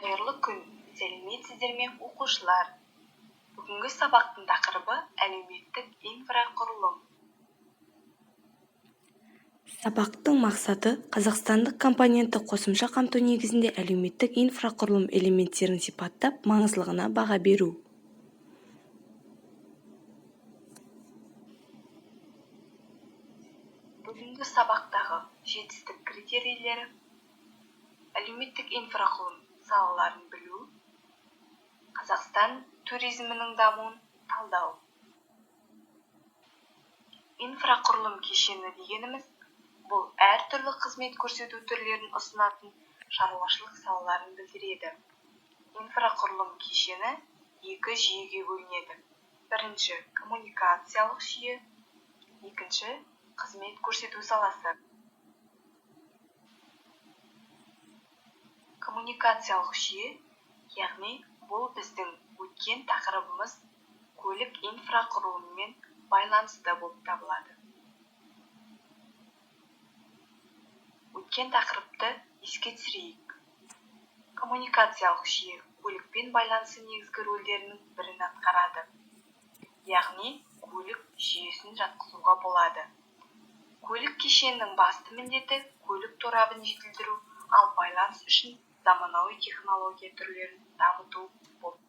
Қайырлы күн, сәлеметсіздер ме оқушылар? Бүгінгі сабақтың тақырыбы әлеуметтік инфрақұрылым. Сабақтың мақсаты қазақстандық компонентті қосымша қамту негізінде әлеуметтік инфрақұрылым элементтерін сипаттап, маңыздылығына баға беру. Бүгінгі сабақтағы жетістік критерийлері: әлеуметтік инфрақұрылым салаларын білу, Қазақстан туризмінің дамуын талдау. Инфрақұрылым кешені дегеніміз, бұл әртүрлі қызмет көрсету түрлерін ұсынатын шаруашылық салаларын білдіреді. Инфрақұрылым кешені екі жүйеге бөлінеді. Бірінші – коммуникациялық жүйе, екінші – қызмет көрсету саласы. Коммуникациялық жүйе, яғни бұл біздің өткен тақырыбымыз көлік инфрақұрылымымен байланысты болып табылады. Өткен тақырыпты еске түсірейік. Коммуникациялық жүйе көлікпен байланысы негізгі рөлдерінің бірін атқарады. Яғни көлік жүйесін жатқызуға болады. Көлік кешенінің басты міндеті көлік торабын жетілдіру, ал байланыс үшін заманауи технология түрлерін дамыту болды.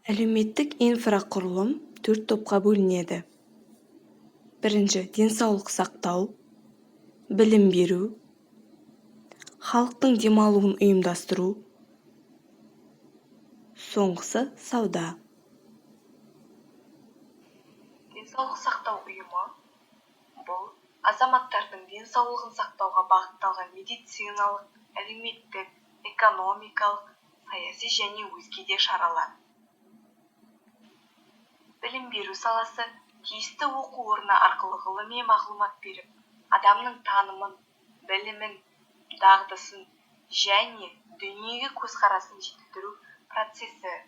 Әлеуметтік инфрақұрылым 4 топқа бөлінеді. Бірінші – денсаулық сақтау, білім беру, халықтың демалуын ұйымдастыру, соңғысы – сауда. Денсаулық сақтау ұйымы – бұл азаматтардың денсаулығын сақтауға бағытталған медициналық, әлеуметтік, экономикалық, саяси және өзге де шаралар. Білім беру саласы тиісті оқу орны арқылы ғылыми мағлұмат беріп, адамның танымын, білімін, дағдысын және дүниеге көзқарасын жетілдіру процесі.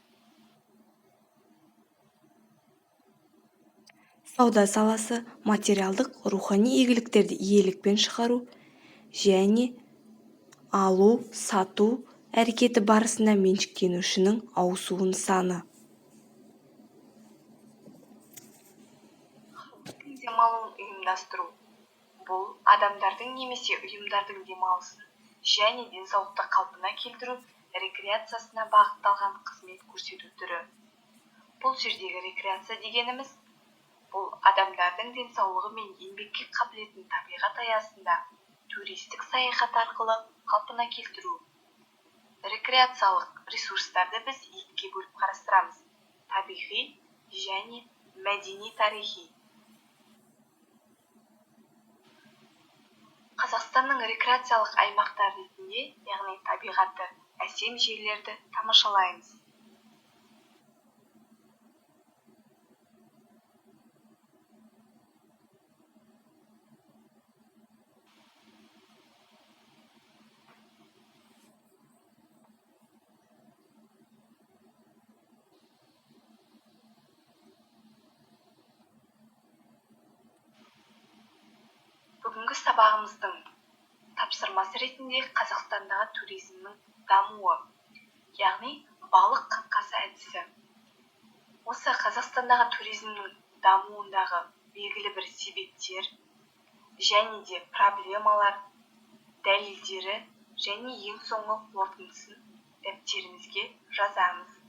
Сауда саласы материалдық, рухани игіліктерді иелікпен шығару және алу, сату әрекеті барысында меншіктенушінің ауысуын саны. Халықтың демалуын ұйымдастыру. Бұл адамдардың немесе ұйымдардың демалысын және денсаулықты қалпына келтіру рекреациясына бағытталған қызмет көрсету түрі. Бұл жердегі рекреация дегеніміз, бұл адамдардың денсаулығы мен еңбекке қабілетін табиғат аясында туристік саяхат арқылы қалпына келтіру. Рекреациялық ресурстарды біз екіге бөліп қарастырамыз: табиғи және мәдени-тарихи. Қазақстанның рекреациялық аймақтар ретінде, яғни табиғаты әсем жерлерді тамашалаймыз. Бүгінгі сабағымыздың тапсырмасы ретінде Қазақстандағы туризмнің дамуы, яғни балық қаңқасы әдісі. Осы Қазақстандағы туризмнің дамуындағы белгілі бір себептер және де проблемалар, дәлелдері және ең соңғы қорытындысын дәптерімізге жазамыз.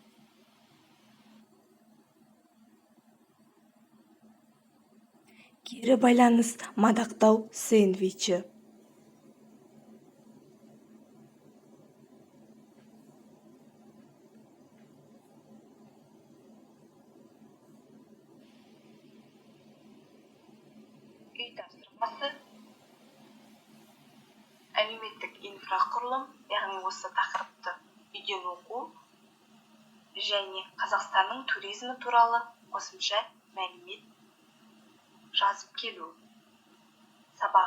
Кері байланыс, мадақтау сэндвичі. Үй тапсырмасы әлеуметтік инфрақұрылым, яғни осы тақырыпты үйден оқу және Қазақстанның туризмі туралы қосымша мәлімет жазып келу. Сабақ